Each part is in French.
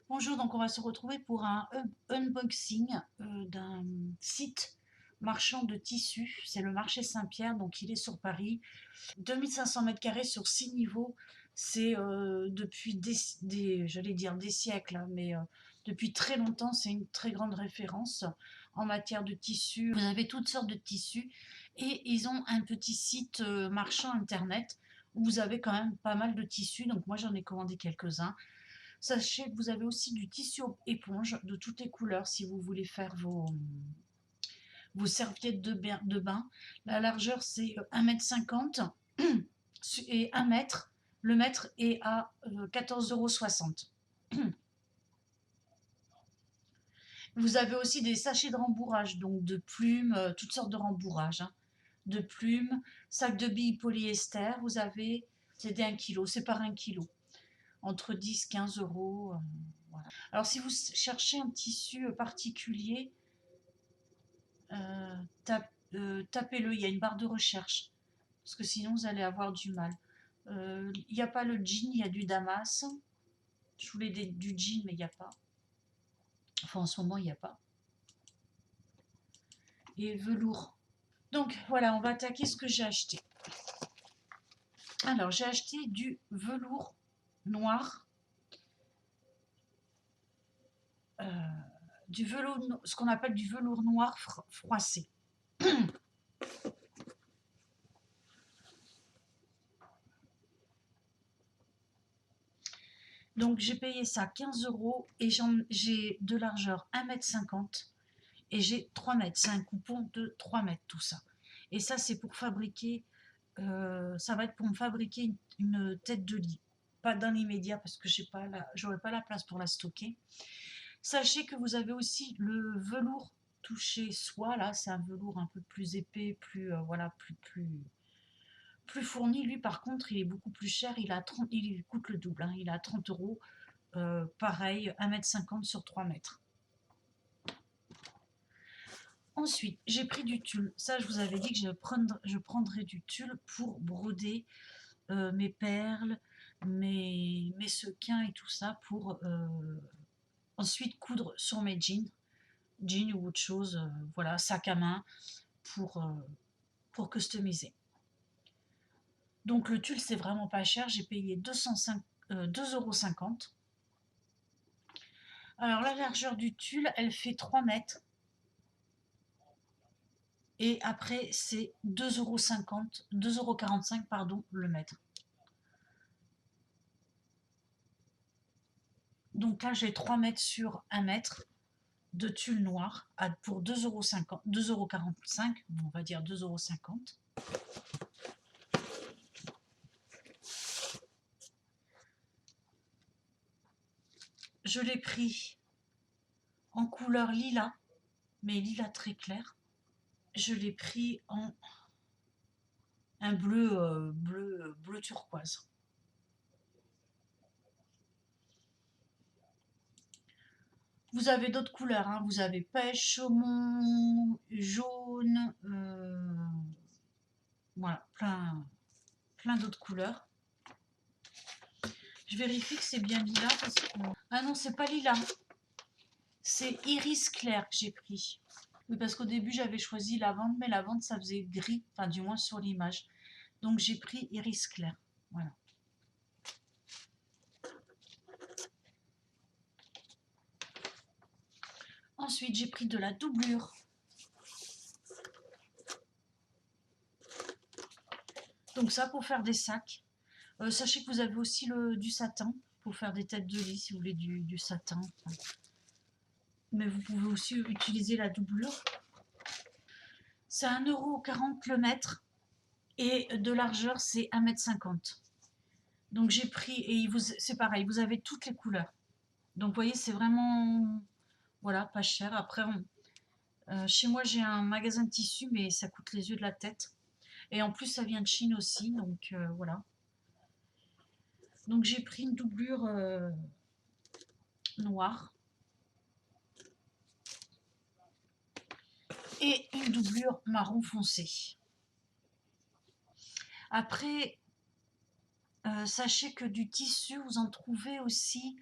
Bonjour, donc on va se retrouver pour un unboxing d'un site marchand de tissus. C'est le marché Saint-Pierre, donc il est sur Paris. 2500 mètres carrés sur 6 niveaux. C'est depuis j'allais dire des siècles, hein, mais depuis très longtemps, c'est une très grande référence en matière de tissus. Vous avez toutes sortes de tissus et ils ont un petit site marchand internet où vous avez quand même pas mal de tissus. Donc moi j'en ai commandé quelques-uns. Sachez que vous avez aussi du tissu éponge de toutes les couleurs si vous voulez faire vos serviettes de bain. La largeur c'est 1,50 m et 1 mètre. Le mètre est à 14,60 €. Vous avez aussi des sachets de rembourrage, donc de plumes, toutes sortes de rembourrages, hein. De plumes, sac de billes polyester, vous avez, c'est des 1 kg, c'est par 1 kg, entre 10 15 euros. Voilà. Alors si vous cherchez un tissu particulier, tapez-le, il y a une barre de recherche, parce que sinon vous allez avoir du mal. Il n'y a pas le jean, il y a du damas. Je voulais du jean, mais il n'y a pas. Enfin, en ce moment, il n'y a pas. Et velours. Donc voilà, on va attaquer ce que j'ai acheté. Alors, j'ai acheté du velours noir. Ce qu'on appelle du velours noir froissé. Donc j'ai payé ça 15 € et j'ai de largeur 1,50 m et j'ai 3 mètres. C'est un coupon de 3 mètres tout ça. Et ça c'est pour fabriquer, ça va être pour me fabriquer une tête de lit. Pas dans l'immédiat parce que j'aurai pas la place pour la stocker. Sachez que vous avez aussi le velours touché soie, là c'est un velours un peu plus épais, plus voilà, plus fourni. Lui par contre il est beaucoup plus cher, il coûte le double, hein, il est à 30 €. Pareil, 1,50 m sur 3 mètres. Ensuite, j'ai pris du tulle. Ça, je vous avais dit que je prendrais du tulle pour broder mes perles, mes sequins et tout ça, pour ensuite coudre sur mes jeans ou autre chose, voilà, sac à main, pour customiser. Donc le tulle, c'est vraiment pas cher. J'ai payé 2,50 €. Alors la largeur du tulle, elle fait 3 mètres. Et après, c'est 2,50 €, 2,45 € pardon, le mètre. Donc là, j'ai 3 mètres sur 1 mètre de tulle noir pour 2,50 €, 2,45 €, on va dire 2,50 €. Je l'ai pris en couleur lilas, mais lilas très clair. Je l'ai pris en un bleu turquoise. Vous avez d'autres couleurs, hein. Vous avez pêche, saumon, jaune, voilà, plein d'autres couleurs. Je vérifie que c'est bien lilas parce que... Ah non, c'est pas lilas. C'est iris clair que j'ai pris. Oui, parce qu'au début, j'avais choisi lavande, mais lavande, ça faisait gris, enfin du moins sur l'image. Donc j'ai pris iris clair. Voilà. Ensuite, j'ai pris de la doublure. Donc ça, pour faire des sacs. Sachez que vous avez aussi du satin pour faire des têtes de lit, si vous voulez du satin. Enfin. Mais vous pouvez aussi utiliser la doublure. C'est 1,40 € le mètre et de largeur, c'est 1,50 m. Donc j'ai pris, et c'est pareil, vous avez toutes les couleurs. Donc vous voyez, c'est vraiment, voilà, pas cher. Après, chez moi, j'ai un magasin de tissus, mais ça coûte les yeux de la tête. Et en plus, ça vient de Chine aussi, donc voilà. Donc j'ai pris une doublure noire et une doublure marron foncé. Après, sachez que du tissu, vous en trouvez aussi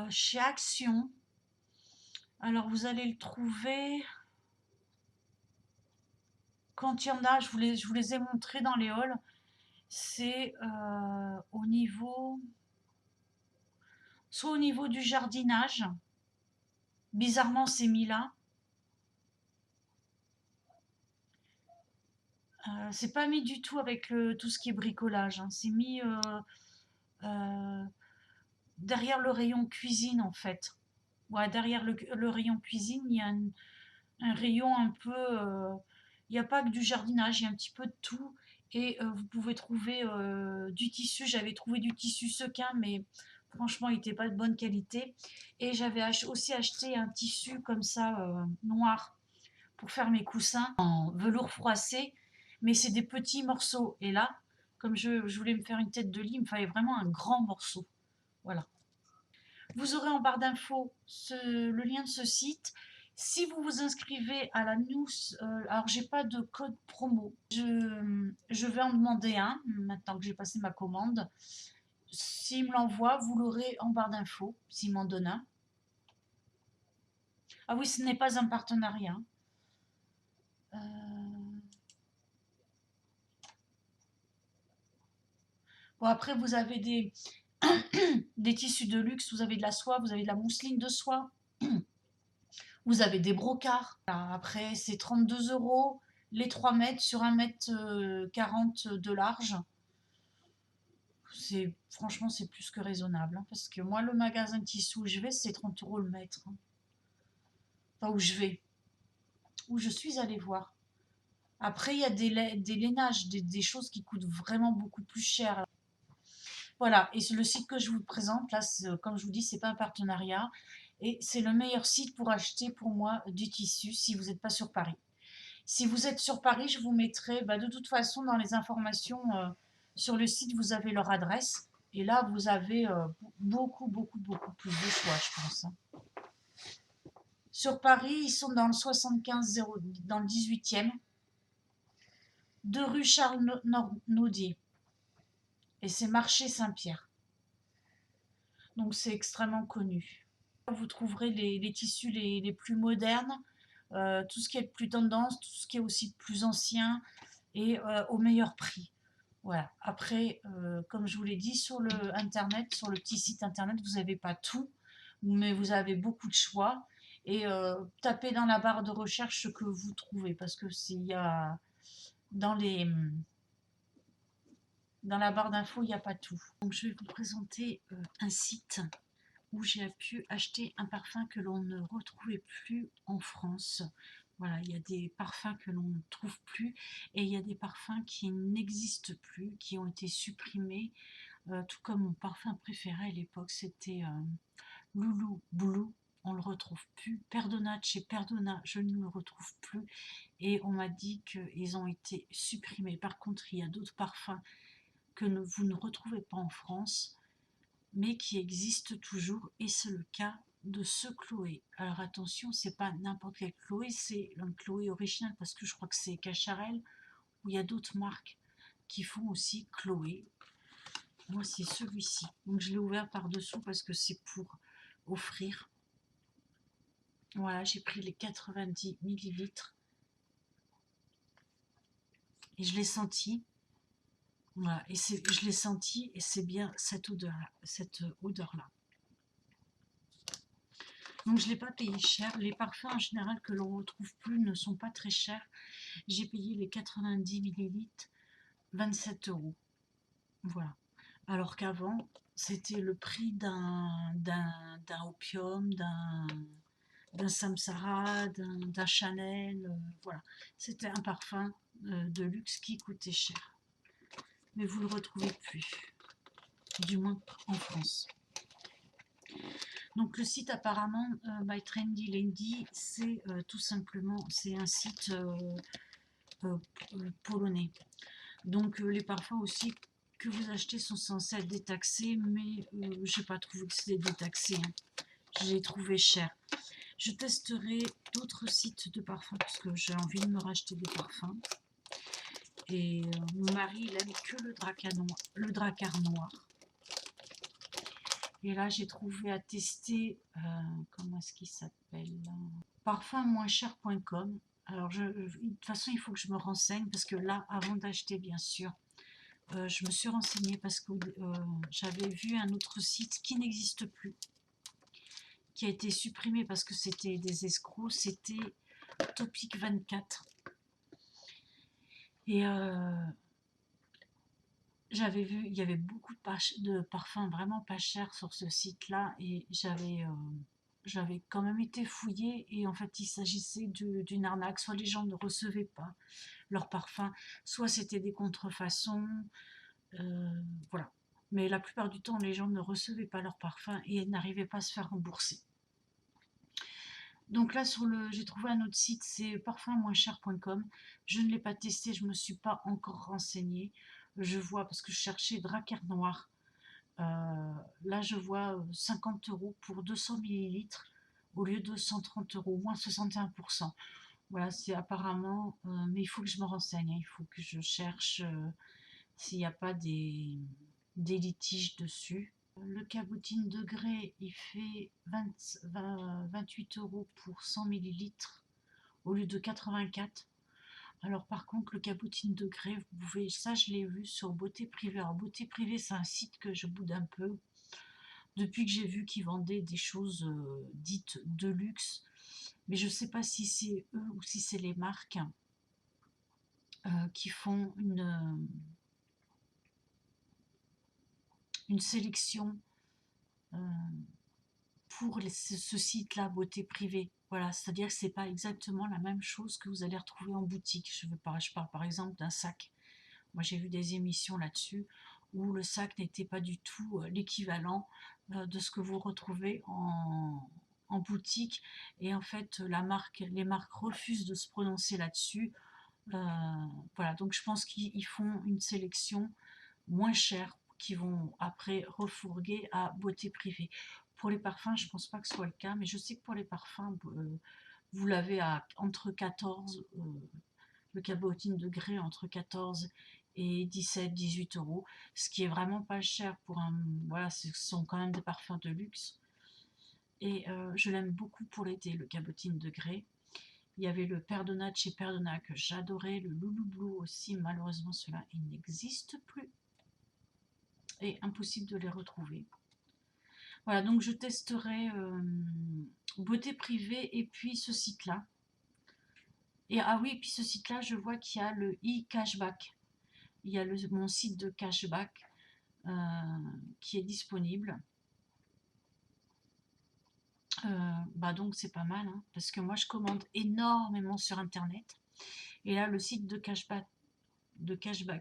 chez Action. Alors vous allez le trouver quand il y en a, je vous les ai montrés dans les halls. C'est au niveau, soit au niveau du jardinage, bizarrement c'est mis là. C'est pas mis du tout avec tout ce qui est bricolage, hein. C'est mis derrière le rayon cuisine en fait. Ouais, derrière le rayon cuisine, il y a un rayon un peu. Il n'y a pas que du jardinage, il y a un petit peu de tout. Et vous pouvez trouver du tissu. J'avais trouvé du tissu sequin, mais franchement, il n'était pas de bonne qualité. Et j'avais aussi acheté un tissu comme ça, noir, pour faire mes coussins en velours froissé. Mais c'est des petits morceaux. Et là, comme je voulais me faire une tête de lit, il me fallait vraiment un grand morceau. Voilà. Vous aurez en barre d'infos le lien de ce site. Si vous vous inscrivez à la news, alors j'ai pas de code promo. Je vais en demander un maintenant que j'ai passé ma commande. S'il me l'envoie, vous l'aurez en barre d'infos, s'il m'en donne un. Ah oui, ce n'est pas un partenariat. Euh, Bon, après, vous avez des tissus de luxe, vous avez de la soie, vous avez de la mousseline de soie. Vous avez des brocarts. Après, c'est 32 € les 3 mètres sur 1,40 m de large. Franchement, c'est plus que raisonnable, hein, parce que moi, le magasin de tissus où je vais, c'est 30 € le mètre, hein. Enfin, où je vais, où je suis allée voir. Après, il y a des lainages, des choses qui coûtent vraiment beaucoup plus cher. Voilà, et le site que je vous présente, là, comme je vous dis, c'est pas un partenariat. Et c'est le meilleur site pour acheter pour moi du tissu si vous n'êtes pas sur Paris. Si vous êtes sur Paris, je vous mettrai, de toute façon, dans les informations sur le site, vous avez leur adresse. Et là, vous avez beaucoup, beaucoup, beaucoup plus de choix, je pense, hein. Sur Paris, ils sont dans le 75 dans le 18e, de rue Charles Naudier. Et c'est marché Saint-Pierre. Donc c'est extrêmement connu. Vous trouverez les tissus les plus modernes, tout ce qui est de plus tendance, tout ce qui est aussi de plus ancien et au meilleur prix. Voilà. Après, comme je vous l'ai dit, sur le internet, sur le petit site internet, vous n'avez pas tout, mais vous avez beaucoup de choix. Et tapez dans la barre de recherche ce que vous trouvez, parce que s'il y a dans la barre d'infos, il n'y a pas tout. Donc je vais vous présenter un site où j'ai pu acheter un parfum que l'on ne retrouvait plus en France. Voilà, il y a des parfums que l'on ne trouve plus et il y a des parfums qui n'existent plus, qui ont été supprimés. Tout comme mon parfum préféré à l'époque, c'était Loulou Blue. On ne le retrouve plus. Perdona chez Perdona, je ne le retrouve plus. Et on m'a dit qu'ils ont été supprimés. Par contre, il y a d'autres parfums que vous ne retrouvez pas en France, mais qui existent toujours, et c'est le cas de ce Chloé. Alors attention, c'est pas n'importe quel Chloé, c'est un Chloé original, parce que je crois que c'est Cacharel, ou il y a d'autres marques qui font aussi Chloé. Moi, c'est celui-ci. Donc je l'ai ouvert par-dessous parce que c'est pour offrir. Voilà, j'ai pris les 90 ml et je l'ai senti. Voilà, et je l'ai senti et c'est bien cette odeur-là. Donc je ne l'ai pas payé cher. Les parfums en général que l'on ne retrouve plus ne sont pas très chers. J'ai payé les 90 ml 27 €. Voilà. Alors qu'avant, c'était le prix d'un opium, d'un Samsara, d'un Chanel. Voilà. C'était un parfum de luxe qui coûtait cher. Mais vous ne le retrouvez plus. Du moins en France. Donc le site apparemment by Trendy Lady, c'est tout simplement, c'est un site polonais. Donc les parfums aussi que vous achetez sont censés être détaxés, mais je n'ai pas trouvé que c'était détaxé, hein. Je l'ai trouvé cher. Je testerai d'autres sites de parfums parce que j'ai envie de me racheter des parfums. Et mon mari, il aime que le dracar noir. Et là, j'ai trouvé à tester, comment est-ce qu'il s'appelle là, parfummoincher.com. Alors, de toute façon, il faut que je me renseigne parce que là, avant d'acheter, bien sûr, je me suis renseignée parce que j'avais vu un autre site qui n'existe plus, qui a été supprimé parce que c'était des escrocs, c'était Topic 24. Et j'avais vu, il y avait beaucoup de parfums vraiment pas chers sur ce site-là et j'avais quand même été fouillée et en fait il s'agissait d'une arnaque. Soit les gens ne recevaient pas leurs parfums, soit c'était des contrefaçons, voilà. Mais la plupart du temps, les gens ne recevaient pas leurs parfums et n'arrivaient pas à se faire rembourser. Donc là, j'ai trouvé un autre site, c'est parfummoincher.com. Je ne l'ai pas testé, je ne me suis pas encore renseignée. Je vois, parce que je cherchais Drakkar Noir. Là, je vois 50 € pour 200 millilitres au lieu de 130 €, moins 61%. Voilà, c'est apparemment, mais il faut que je me renseigne, hein, il faut que je cherche s'il n'y a pas des litiges dessus. Le cabotine de grès, il fait 28 € pour 100 millilitres au lieu de 84. Alors par contre, le cabotine de grès, vous pouvez, ça je l'ai vu sur Beauté Privée. Alors Beauté Privée, c'est un site que je boude un peu. Depuis que j'ai vu qu'ils vendaient des choses dites de luxe, mais je ne sais pas si c'est eux ou si c'est les marques qui font une sélection pour ce site-là, Beauté Privée. Voilà, c'est-à-dire que c'est pas exactement la même chose que vous allez retrouver en boutique. Je parle par exemple d'un sac. Moi, j'ai vu des émissions là-dessus où le sac n'était pas du tout l'équivalent de ce que vous retrouvez en boutique. Et en fait, les marques refusent de se prononcer là-dessus. Voilà, donc je pense qu'ils font une sélection moins chère qui vont après refourguer à Beauté Privée. Pour les parfums, je ne pense pas que ce soit le cas, mais je sais que pour les parfums, vous l'avez entre 14, le cabotine de grès entre 14 et 17-18 €, ce qui est vraiment pas cher pour un... Voilà, ce sont quand même des parfums de luxe. Et je l'aime beaucoup pour l'été, le cabotine de grès. Il y avait le Perdona de chez Perdona que j'adorais, le Loulou Blue aussi, malheureusement cela il n'existe plus. Et impossible de les retrouver. Voilà, donc je testerai Beauté Privée et puis ce site-là. Et ah oui, puis ce site-là, je vois qu'il y a le e-cashback. Il y a mon site de cashback qui est disponible. Bah donc c'est pas mal, hein, parce que moi je commande énormément sur internet. Et là, le site de cashback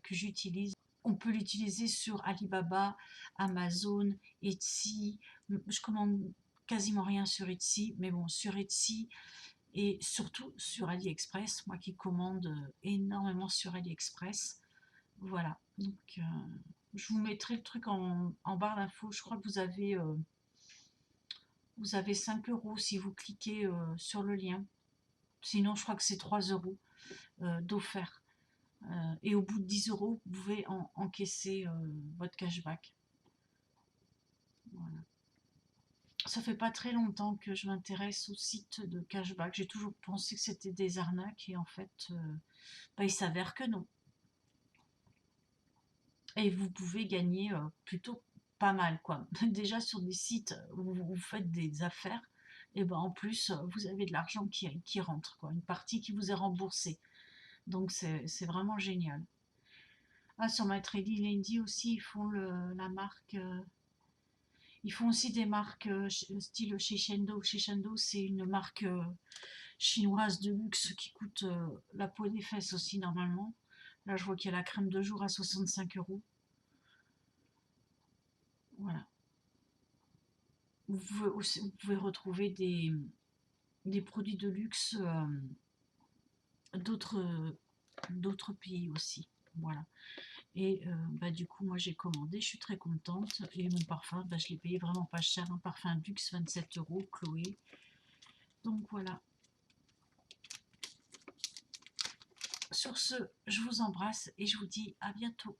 que j'utilise, on peut l'utiliser sur Alibaba, Amazon, Etsy. Je commande quasiment rien sur Etsy, mais bon, sur Etsy et surtout sur AliExpress, moi qui commande énormément sur AliExpress. Voilà, donc je vous mettrai le truc en barre d'infos. Je crois que vous avez 5 € si vous cliquez sur le lien. Sinon, je crois que c'est 3 € d'offert. Et au bout de 10 €, vous pouvez encaisser votre cashback. Voilà. Ça fait pas très longtemps que je m'intéresse au site de cashback. J'ai toujours pensé que c'était des arnaques et en fait, bah, il s'avère que non. Et vous pouvez gagner plutôt pas mal, quoi. Déjà sur des sites où vous faites des affaires, et ben en plus vous avez de l'argent qui rentre, quoi. Une partie qui vous est remboursée. Donc c'est vraiment génial. Ah, sur My Trading Lady aussi, ils font la marque. Ils font aussi des marques style Shiseido. Shiseido, c'est une marque chinoise de luxe qui coûte la peau des fesses aussi normalement. Là, je vois qu'il y a la crème de jour à 65 €. Voilà. Vous pouvez retrouver des produits de luxe d'autres pays aussi. Voilà. Et bah, du coup, moi j'ai commandé, je suis très contente. Et mon parfum, bah, je l'ai payé vraiment pas cher. Un parfum luxe, 27 €, Chloé. Donc voilà. Sur ce, je vous embrasse et je vous dis à bientôt.